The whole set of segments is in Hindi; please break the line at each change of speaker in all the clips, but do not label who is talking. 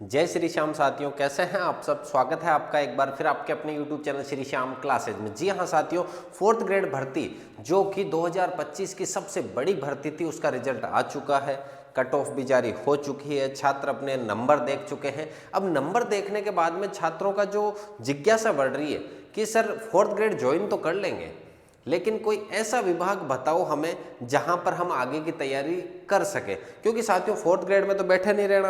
जय श्री श्याम साथियों, कैसे हैं आप सब। स्वागत है आपका एक बार फिर आपके अपने YouTube channel Shri Shyam classes में। जी हाँ साथियों, 4th ग्रेड भर्ती जो कि 2025 की सबसे बड़ी भर्ती थी, उसका रिजल्ट आ चुका है। कट ऑफ भी जारी हो चुकी है, छात्र अपने नंबर देख चुके हैं। अब नंबर देखने के बाद में छात्रों का जो जिज्ञासा बढ़ रही है कि सर 4th ग्रेड ज्वाइन तो कर लेंगे, लेकिन कोई ऐसा विभाग बताओ हमें जहां पर हम आगे की तैयारी कर सके। क्योंकि साथियों 4th ग्रेड में तो बैठे नहीं रहना,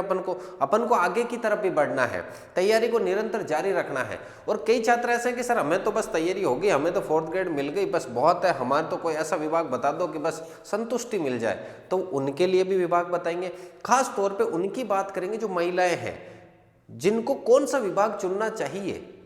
अपन को आगे की तरफ भी बढ़ना है, तैयारी को निरंतर जारी रखना है। और कई छात्र ऐसे हैं कि सर हमें तो बस तैयारी होगी, हमें तो 4th ग्रेड मिल गई, बस बहुत है, हमारा तो कोई ऐसा विभाग बता दो कि बस संतुष्टि मिल जाए। तो उनके लिए भी विभाग बताएंगे, खास तौर पर उनकी बात करेंगे जो महिलाएं हैं, जिनको कौन सा विभाग चुनना चाहिए,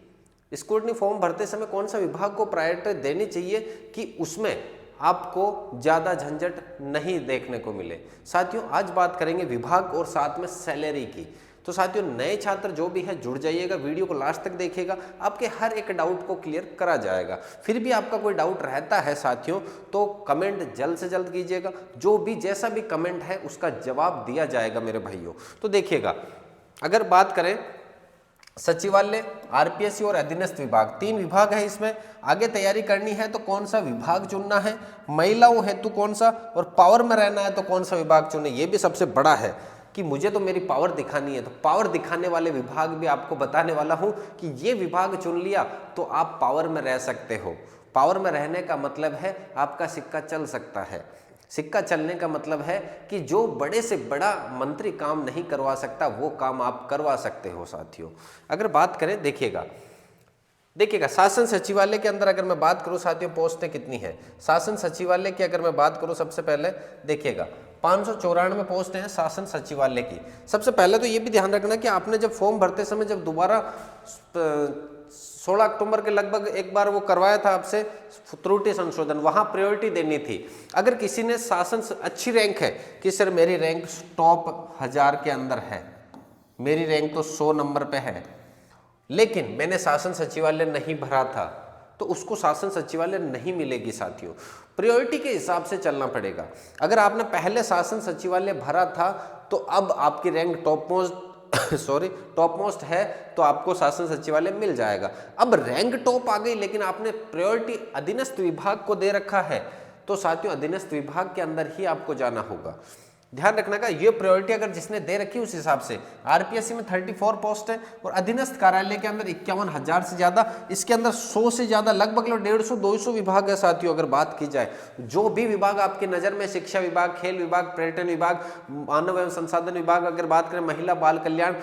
स्क्रूटनी फॉर्म भरते समय कौन सा विभाग को प्रायोरिटी देनी चाहिए कि उसमें आपको ज़्यादा झंझट नहीं देखने को मिले। साथियों आज बात करेंगे विभाग और साथ में सैलरी की। तो साथियों नए छात्र जो भी है जुड़ जाइएगा, वीडियो को लास्ट तक देखिएगा, आपके हर एक डाउट को क्लियर करा जाएगा। फिर भी आपका कोई डाउट रहता है साथियों तो कमेंट जल्द से जल्द कीजिएगा, जो भी जैसा भी कमेंट है उसका जवाब दिया जाएगा मेरे भाइयों। तो देखिएगा, अगर बात करें सचिवालय, आरपीएससी और अधीनस्थ विभाग, 3 विभाग है इसमें। आगे तैयारी करनी है तो कौन सा विभाग चुनना है, महिलाओं हेतु कौन सा, और पावर में रहना है तो कौन सा विभाग चुने। ये भी सबसे बड़ा है कि मुझे तो मेरी पावर दिखानी है, तो पावर दिखाने वाले विभाग भी आपको बताने वाला हूं कि ये विभाग चुन लिया तो आप पावर में रह सकते हो। पावर में रहने का मतलब है आपका सिक्का चल सकता है। सिक्का चलने का मतलब है कि जो बड़े से बड़ा मंत्री काम नहीं करवा सकता वो काम आप करवा सकते हो। साथियों अगर बात करें, देखिएगा शासन सचिवालय के अंदर अगर मैं बात करूं साथियों, पोस्टें कितनी है शासन सचिवालय की अगर मैं बात करूं, सबसे पहले देखिएगा 594 पोस्ट हैं शासन सचिवालय की। सबसे पहले तो ये भी ध्यान रखना कि आपने जब फॉर्म भरते समय जब दोबारा 16 अक्टूबर के लगभग एक बार वो करवाया था आपसे त्रुटि संशोधन, वहां प्रायोरिटी देनी थी। अगर किसी ने शासन अच्छी रैंक है कि सर मेरी रैंक टॉप 1000 के अंदर है, मेरी रैंक तो 100 नंबर पे है, लेकिन मैंने शासन सचिवालय नहीं भरा था, तो उसको शासन सचिवालय नहीं मिलेगी। साथियों प्रायोरिटी के हिसाब से चलना पड़ेगा। अगर आपने पहले शासन सचिवालय भरा था तो अब आपकी रैंक टॉप मोस्ट है तो आपको शासन सचिवालय मिल जाएगा। अब रैंक टॉप आ गई लेकिन आपने प्रायोरिटी अधीनस्थ विभाग को दे रखा है, तो साथियों अधीनस्थ विभाग के अंदर ही आपको जाना होगा। ध्यान रखना का ये प्रायोरिटी अगर जिसने दे रखी उस हिसाब से। आरपीएससी में 34 पोस्ट है और अधीनस्थ कार्यालय के अंदर 51,000 से ज्यादा, इसके अंदर 100 से ज्यादा, लगभग 150-200 विभाग है। साथियों अगर बात की जाए, जो भी विभाग आपकी नजर में, शिक्षा विभाग, खेल विभाग, पर्यटन विभाग, मानव एवं संसाधन विभाग, अगर बात करें महिला बाल कल्याण,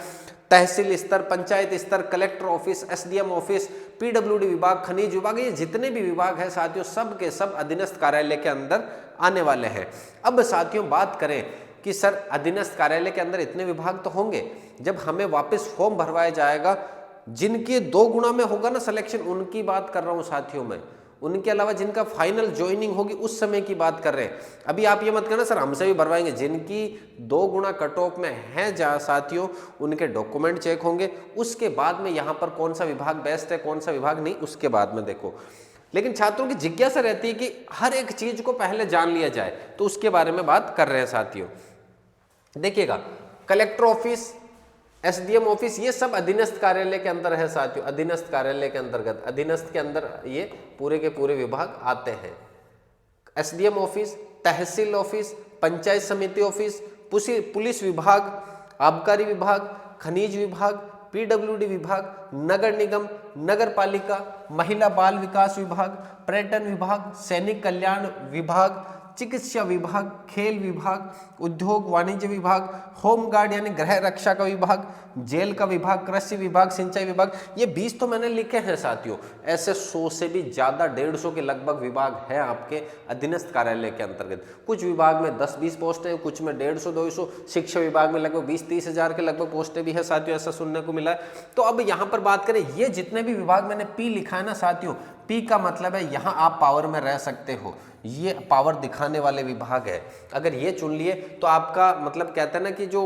तहसील स्तर, पंचायत स्तर, collector office, SDM office, PWD विभाग, खनिज विभाग, ये जितने भी विभाग हैं साथियों सब के सब अधीनस्थ कार्यालय के अंदर आने वाले हैं। अब साथियों बात करें कि सर अधीनस्थ कार्यालय के अंदर इतने विभाग तो होंगे, जब हमें वापस फॉर्म भरवाया जाएगा, जिनके 2 गुना में होगा ना सिलेक्शन, उनकी बात कर रहा हूं साथियों मैं, उनके अलावा जिनका फाइनल ज्वाइनिंग होगी उस समय की बात कर रहे हैं। अभी आप ये मत करना सर हमसे भी भरवाएंगे, जिनकी 2 गुना कट ऑफ में है जा साथियों, उनके डॉक्यूमेंट चेक होंगे, उसके बाद में यहाँ पर कौन सा विभाग बेस्ट है कौन सा विभाग नहीं, उसके बाद में देखो। लेकिन छात्रों की जिज्ञासा रहती है कि हर एक चीज को पहले जान लिया जाए, तो उसके बारे में बात कर रहे हैं साथियों। देखिएगा कलेक्टर ऑफिस, एसडीएम ऑफिस, ये सब अधीनस्थ कार्यालय के अंदर है साथियों। अधीनस्थ कार्यालय के अंतर्गत, अधीनस्थ के अंदर ये पूरे के पूरे विभाग आते हैं। एसडीएम ऑफिस, तहसील ऑफिस, पंचायत समिति ऑफिस, पुलिस विभाग, आबकारी विभाग, खनिज विभाग, पीडब्ल्यूडी विभाग, नगर निगम, नगर पालिका, महिला बाल विकास विभाग, पर्यटन विभाग, सैनिक कल्याण विभाग, चिकित्सा विभाग, खेल विभाग, उद्योग वाणिज्य विभाग, होमगार्ड यानी गृह रक्षा का विभाग, जेल का विभाग, कृषि विभाग, सिंचाई विभाग, ये 20 तो मैंने लिखे हैं साथियों। ऐसे 100 से भी ज्यादा, 150 के लगभग विभाग हैं आपके अधीनस्थ कार्यालय के अंतर्गत। कुछ विभाग में 10-20 पोस्टें हैं, कुछ में 150-200, शिक्षा विभाग में लगभग 20-30 हजार के लगभग पोस्टें भी है साथियों, ऐसा सुनने को मिला है। तो अब यहाँ पर बात करें, ये जितने भी विभाग मैंने पी लिखा है ना साथियों, पी का मतलब है यहाँ आप पावर में रह सकते हो, ये पावर दिखाने वाले विभाग है। अगर ये चुन लिए तो आपका मतलब कहते हैं ना कि जो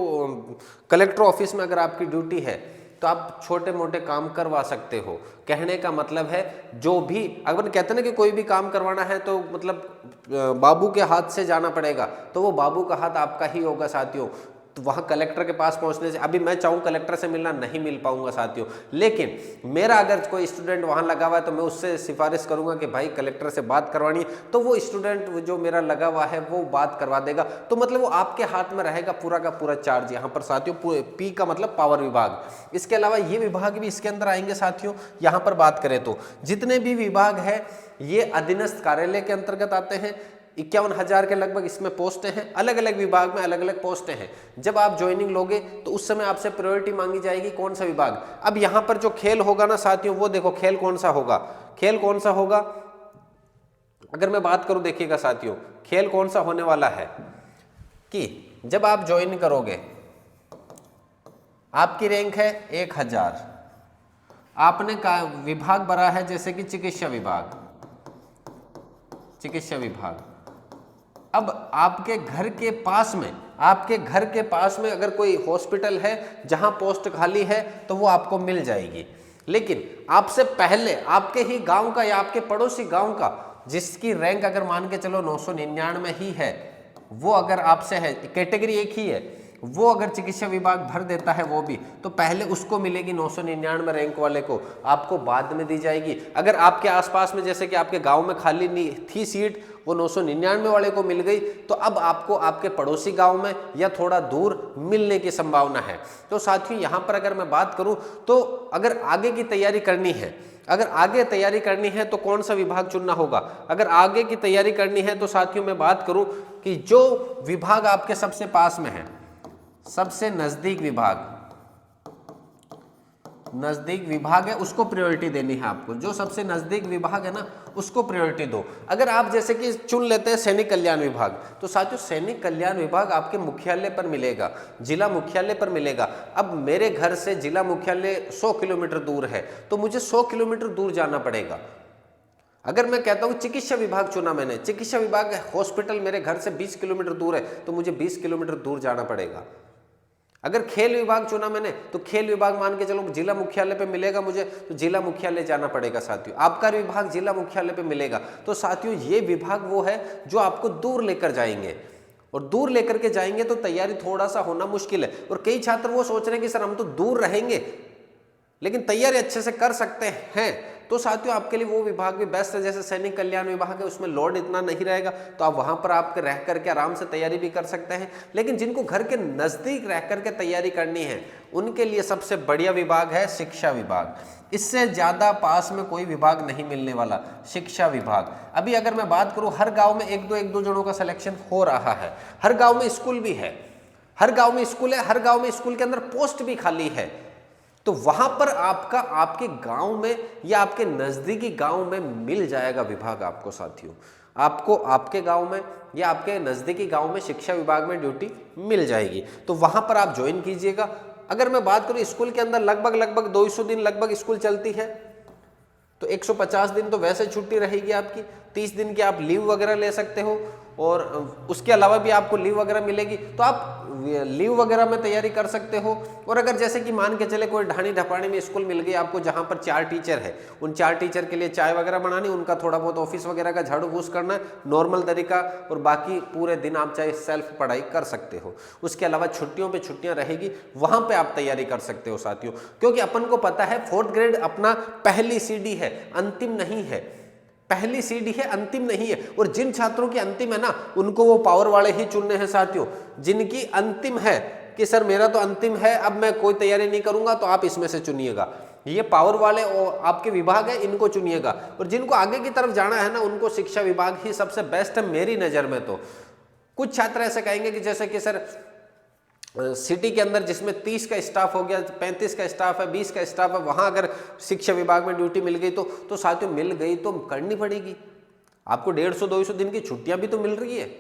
कलेक्टर ऑफिस में अगर आपकी ड्यूटी है तो आप छोटे मोटे काम करवा सकते हो। कहने का मतलब है जो भी, अगर कहते हैं ना कि कोई भी काम करवाना है तो मतलब बाबू के हाथ से जाना पड़ेगा, तो वो बाबू का हाथ आपका ही होगा साथियों। तो वहाँ कलेक्टर के पास पहुँचने से, अभी मैं चाहूँ कलेक्टर से मिलना नहीं मिल पाऊंगा साथियों, लेकिन मेरा अगर कोई स्टूडेंट वहाँ लगा हुआ है तो मैं उससे सिफारिश करूँगा कि भाई कलेक्टर से बात करवानी है, तो वो स्टूडेंट जो मेरा लगा हुआ है वो बात करवा देगा। तो मतलब वो आपके हाथ में रहेगा पूरा का पूरा चार्ज यहाँ पर साथियों। पी का मतलब पावर विभाग। इसके अलावा ये विभाग भी इसके अंदर आएंगे साथियों। यहाँ पर बात करें तो जितने भी विभाग है ये अधीनस्थ कार्यालय के अंतर्गत आते हैं। 51,000 के लगभग इसमें पोस्टें हैं, अलग अलग विभाग में अलग अलग पोस्टें हैं। जब आप ज्वाइनिंग लोगे तो उस समय आपसे प्रायोरिटी मांगी जाएगी कौन सा विभाग। अब यहाँ पर जो खेल होगा ना साथियों, वो देखो खेल कौन सा होगा, खेल कौन सा होगा। अगर मैं बात करूं देखिएगा साथियों, खेल कौन सा होने वाला है कि जब आप ज्वाइन करोगे, आपकी रैंक है 1000, आपने का विभाग भरा है जैसे कि चिकित्सा विभाग, चिकित्सा विभाग। अब आपके घर के पास में, आपके घर के पास में अगर कोई हॉस्पिटल है जहां पोस्ट खाली है तो वो आपको मिल जाएगी। लेकिन आपसे पहले आपके ही गांव का या आपके पड़ोसी गांव का जिसकी रैंक अगर मान के चलो 999 ही है, वो अगर आपसे है, कैटेगरी एक ही है, वो अगर चिकित्सा विभाग भर देता है वो भी, तो पहले उसको मिलेगी 999 रैंक वाले को, आपको बाद में दी जाएगी। अगर आपके आसपास में जैसे कि आपके गांव में खाली नहीं थी सीट, वो 999 वाले को मिल गई, तो अब आपको आपके पड़ोसी गांव में या थोड़ा दूर मिलने की संभावना है। तो साथियों यहाँ पर अगर मैं बात करूँ तो अगर आगे की तैयारी करनी है, अगर आगे तैयारी करनी है तो कौन सा विभाग चुनना होगा। अगर आगे की तैयारी करनी है तो साथियों मैं बात करूं कि जो विभाग आपके सबसे पास में है, सबसे नजदीक विभाग, नजदीक विभाग है उसको प्रायोरिटी देनी है आपको। जो सबसे नजदीक विभाग है ना उसको प्रायोरिटी दो। अगर आप जैसे कि चुन लेते हैं सैनिक कल्याण विभाग, तो साथियों सैनिक कल्याण विभाग आपके मुख्यालय पर मिलेगा, जिला मुख्यालय पर मिलेगा। अब मेरे घर से जिला मुख्यालय 100 किलोमीटर दूर है, तो मुझे 100 किलोमीटर दूर जाना पड़ेगा। अगर मैं कहता हूं चिकित्सा विभाग चुना मैंने, चिकित्सा विभाग हॉस्पिटल मेरे घर से 20 किलोमीटर दूर है, तो मुझे 20 किलोमीटर दूर जाना पड़ेगा। अगर खेल विभाग चुना मैंने, तो खेल विभाग मान के चलो जिला मुख्यालय पे मिलेगा मुझे, तो जिला मुख्यालय जाना पड़ेगा साथियों। आबकारी विभाग जिला मुख्यालय पे मिलेगा। तो साथियों ये विभाग वो है जो आपको दूर लेकर जाएंगे, और दूर लेकर के जाएंगे तो तैयारी थोड़ा सा होना मुश्किल है। और कई छात्र वो सोच रहे हैं कि सर हम तो दूर रहेंगे लेकिन तैयारी अच्छे से कर सकते हैं, तो साथियों आपके लिए वो विभाग भी बेस्ट है। जैसे सैनिक कल्याण विभाग है, उसमें लोड इतना नहीं रहेगा, तो आप वहां पर आप रह करके आराम से तैयारी भी कर सकते हैं। लेकिन जिनको घर के नजदीक रह करके तैयारी करनी है, उनके लिए सबसे बढ़िया विभाग है शिक्षा विभाग। इससे ज्यादा पास में कोई विभाग नहीं मिलने वाला, शिक्षा विभाग। अभी अगर मैं बात करूं, हर गाँव में एक दो जनों का सिलेक्शन हो रहा है, हर गाँव में स्कूल भी है, हर गाँव में स्कूल है, हर गाँव में स्कूल के अंदर पोस्ट भी खाली है। तो वहां पर आपका आपके गांव में या आपके नजदीकी गांव में मिल जाएगा विभाग आपको साथियों। आपको आपके गांव में या आपके नजदीकी गांव में शिक्षा विभाग में ड्यूटी मिल जाएगी, तो वहां पर आप ज्वाइन कीजिएगा। अगर मैं बात करूं स्कूल के अंदर लगभग 200 दिन लगभग स्कूल चलती है, तो 150 दिन तो वैसे छुट्टी रहेगी आपकी, 30 दिन की आप लीव वगैरह ले सकते हो, और उसके अलावा भी आपको लीव वगैरह मिलेगी, तो आप लीव वगैरह में तैयारी कर सकते हो। और अगर जैसे कि मान के चले कोई ढाणी ढपाणी में स्कूल मिल गई आपको, जहां पर 4 टीचर है, उन 4 टीचर के लिए चाय वगैरह बनानी, उनका थोड़ा बहुत ऑफिस वगैरह का झाड़ू फूस करना, नॉर्मल तरीका, और बाकी पूरे दिन आप चाहे सेल्फ पढ़ाई कर सकते हो। उसके अलावा छुट्टियों पे छुट्टियां रहेगी, वहां पे आप तैयारी कर सकते हो साथियों। क्योंकि अपन को पता है 4th ग्रेड अपना पहली सीडी है, अंतिम नहीं है, पहली सीडी है, अंतिम नहीं है। और जिन छात्रों की अंतिम है ना, उनको वो पावर वाले ही चुनने हैं साथियों। जिनकी अंतिम है कि सर मेरा तो अंतिम है, अब मैं कोई तैयारी नहीं करूंगा, तो आप इसमें से चुनिएगा। ये पावर वाले आपके विभाग है, इनको चुनिएगा। और जिनको आगे की तरफ जाना है ना, उनको शिक्षा विभाग ही सबसे बेस्ट है मेरी नजर में। तो कुछ छात्र ऐसे कहेंगे कि जैसे कि सर सिटी के अंदर जिसमें 30 का स्टाफ हो गया, 35 का स्टाफ है, 20 का स्टाफ है, वहां अगर शिक्षा विभाग में ड्यूटी मिल गई तो साथियों मिल गई तो करनी पड़ेगी। आपको 150-200 दिन की छुट्टियां भी तो मिल रही है।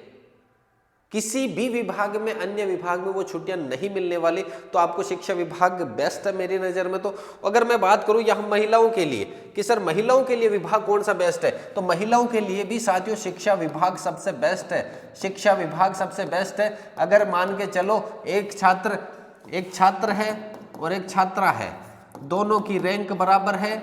किसी भी विभाग में, अन्य विभाग में वो छुट्टियां नहीं मिलने वाली, तो आपको शिक्षा विभाग बेस्ट है मेरी नज़र में। तो अगर मैं बात करूं यहाँ महिलाओं के लिए कि सर महिलाओं के लिए विभाग कौन सा बेस्ट है, तो महिलाओं के लिए भी साथियों शिक्षा विभाग सबसे बेस्ट है, शिक्षा विभाग सबसे बेस्ट है। अगर मान के चलो एक छात्र है और एक छात्रा है, दोनों की रैंक बराबर है,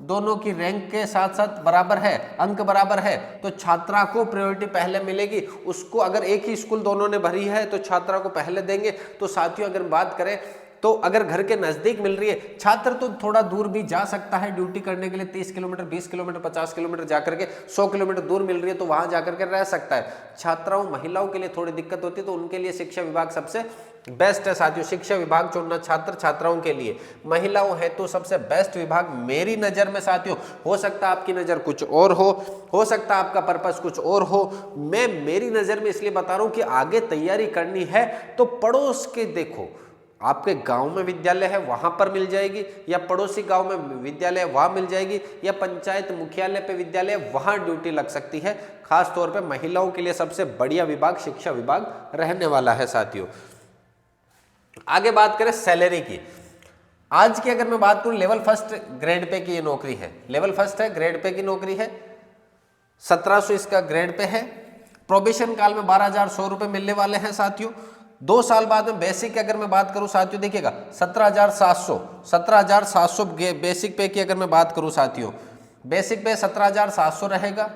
दोनों की रैंक के साथ साथ बराबर है, अंक बराबर है, तो छात्रा को प्रायोरिटी पहले मिलेगी। उसको अगर एक ही स्कूल दोनों ने भरी है तो छात्रा को पहले देंगे। तो साथियों अगर बात करें तो अगर घर के नजदीक मिल रही है, छात्र तो थोड़ा दूर भी जा सकता है ड्यूटी करने के लिए, 30 किलोमीटर, 20 किलोमीटर, 50 किलोमीटर जाकर के, 100 किलोमीटर दूर मिल रही है तो वहां जाकर के रह सकता है। छात्राओं महिलाओं के लिए थोड़ी दिक्कत होती है, तो उनके लिए शिक्षा विभाग सबसे बेस्ट है साथियों। शिक्षा विभाग चुनना छात्र छात्राओं के लिए, महिलाओं है तो सबसे बेस्ट विभाग मेरी नजर में साथियों। हो सकता है आपकी नजर कुछ और हो सकता है आपका पर्पस कुछ और हो। मैं मेरी नजर में इसलिए बता रहा हूं कि आगे तैयारी करनी है तो पड़ोस के देखो, आपके गांव में विद्यालय है वहां पर मिल जाएगी, या पड़ोसी गांव में विद्यालय वहां मिल जाएगी, या पंचायत मुख्यालय पे विद्यालय वहां ड्यूटी लग सकती है। खास तौर पे महिलाओं के लिए सबसे बढ़िया विभाग शिक्षा विभाग रहने वाला है साथियों। आगे बात करें सैलरी की। आज की अगर मैं बात करूं, लेवल फर्स्ट ग्रेड पे की ये नौकरी है, लेवल फर्स्ट है, ग्रेड पे की नौकरी है, 1700 इसका ग्रेड पे है। प्रोबेशन काल में 12,100 रुपए मिलने वाले हैं साथियों। 2 साल बाद में बेसिक की अगर मैं बात करूं साथियों, देखिएगा 17,700 बेसिक पे की अगर मैं बात करूं साथियों, बेसिक पे 17,700 रहेगा,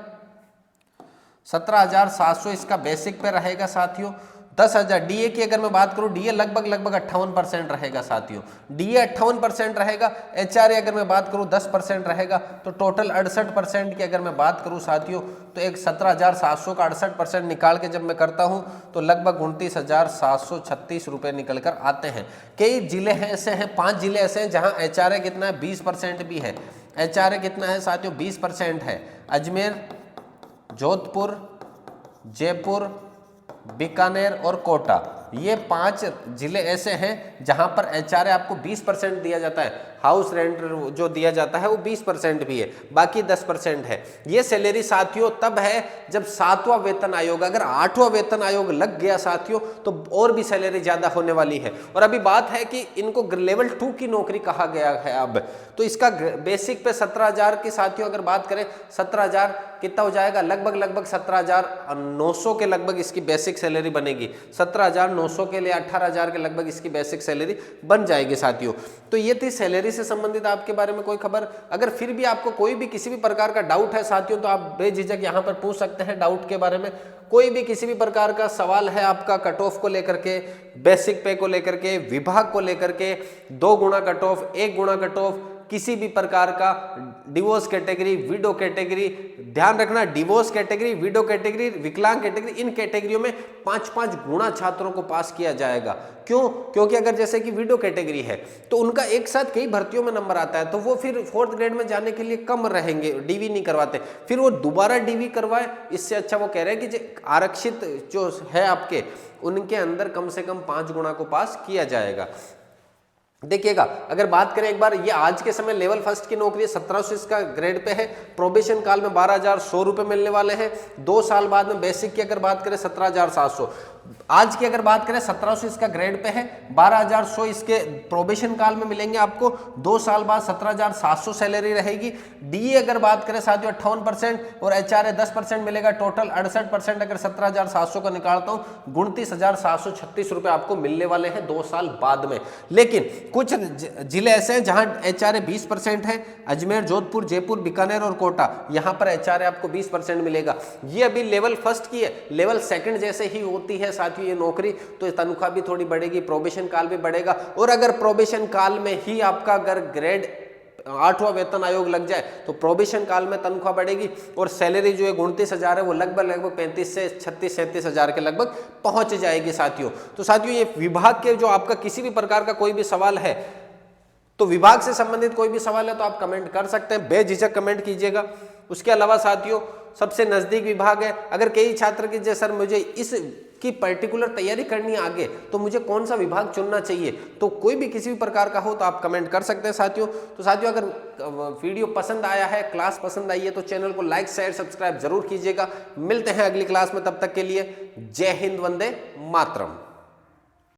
17,700 इसका बेसिक पे रहेगा साथियों। 10,000 डीए की अगर मैं बात करूं, डीए लगभग 58% रहेगा साथियों, डीए 58% रहेगा। एचआरए अगर मैं बात करूं 10% रहेगा, तो टोटल 68% की अगर मैं बात करूं साथियों, तो एक 17,700 का 68% निकाल के जब मैं करता हूं तो लगभग 29,736 रुपए निकल कर आते हैं। कई जिले हैं ऐसे हैं, 5 जिले ऐसे हैं जहां एचआरए कितना है, 20% भी है। एचआरए कितना है साथियों, 20% है। अजमेर, जोधपुर, जयपुर, बीकानेर और कोटा, ये 5 जिले ऐसे हैं जहां पर एचआरए आपको 20% दिया जाता है। हाउस रेंट जो दिया जाता है वो 20% भी है, बाकी 10% है। ये सैलरी साथियों तब है जब 7वां वेतन आयोग, अगर 8वां वेतन आयोग लग गया साथियों तो और भी सैलरी ज्यादा होने वाली है। और अभी बात है कि इनको लेवल 2 की नौकरी कहा गया है अब, तो इसका बेसिक पे 17,000 की साथियों अगर बात करें, 17,000 कितना हो जाएगा, लगभग 17,900 के लगभग इसकी बेसिक सैलरी बनेगी। 17,900 के लिए 18,000 के लगभग इसकी बेसिक सैलरी बन जाएगी साथियों। तो ये थी सैलरी से संबंधित आपके बारे में कोई खबर। अगर फिर भी आपको कोई भी किसी भी प्रकार का डाउट है साथियों, तो आप बेझिझक यहाँ पर पूछ सकते हैं डाउट के बारे में। कोई भी किसी भी प्रकार का सवाल है आपका कट ऑफ को लेकर के, बेसिक पे को लेकर के, विभाग को लेकर के, 2 गुना कट ऑफ, 1 गुना कट ऑफ, किसी भी प्रकार का, डिवोर्स कैटेगरी, विडो कैटेगरी, ध्यान रखना डिवोर्स कैटेगरी, विडो कैटेगरी, विकलांग कैटेगरी, इन कैटेगरियों में 5-5 गुना छात्रों को पास किया जाएगा। क्यों? क्योंकि अगर जैसे कि विडो कैटेगरी है तो उनका एक साथ कई भर्तियों में नंबर आता है, तो वो फिर 4th ग्रेड में जाने के लिए कम रहेंगे, डीवी नहीं करवाते, फिर वो दोबारा डीवी करवाए। इससे अच्छा वो कह रहे हैं कि जो आरक्षित जो है आपके, उनके अंदर कम से कम 5 गुना को पास किया जाएगा। देखिएगा, अगर बात करें एक बार, ये आज के समय लेवल फर्स्ट की नौकरी 1700 इसका ग्रेड पे है। प्रोबेशन काल में 12,100 रुपए मिलने वाले हैं। 2 साल बाद में बेसिक की अगर बात करें 17,700, आज की अगर बात करें 1700 इसका ग्रेड पे है, 12,100 इसके प्रोबेशन काल में मिलेंगे आपको। 2 साल बाद 17,700 सैलरी रहेगी। डीए अगर बात करें साथियों 58% और एचआरए 10% मिलेगा, टोटल 68% अगर 17,700 का निकालता हूं 29,736 रुपए आपको मिलने वाले हैं 2 साल बाद में। लेकिन कुछ जिले ऐसे हैं जहां एचआरए 20% है, अजमेर, जोधपुर, जयपुर, बीकानेर और कोटा, यहां पर एचआरए आपको 20% मिलेगा। ये अभी लेवल फर्स्ट की है, लेवल सेकंड जैसे ही होती है साथियों ये नौकरी, तो तनख्वाह भी थोड़ी बढ़ेगी, प्रोबेशन काल भी बढ़ेगा। और अगर प्रोबेशन काल में ही आपका अगर ग्रेड 8वां वेतन आयोग लग जाए तो प्रोबेशन काल में तनख्वाह बढ़ेगी और सैलरी जो है 29,000 है वो लगभग 35 से 36-37 हजार के लगभग पहुंच जाएगी साथियों। तो साथियों ये विभाग के जो आपका किसी भी प्रकार का कोई भी सवाल है, तो विभाग से संबंधित कोई भी सवाल है तो आप कमेंट कर सकते हैं, बेझिझक कमेंट कीजिएगा। उसके अलावा साथियों सबसे नजदीक विभाग है, अगर कई छात्र की सर मुझे इस की पर्टिकुलर तैयारी करनी है आगे, तो मुझे कौन सा विभाग चुनना चाहिए, तो कोई भी किसी भी प्रकार का हो तो आप कमेंट कर सकते हैं साथियों। तो साथियों अगर वीडियो पसंद आया है, क्लास पसंद आई है, तो चैनल को लाइक शेयर सब्सक्राइब जरूर कीजिएगा। मिलते हैं अगली क्लास में, तब तक के लिए जय हिंद, वंदे मातरम।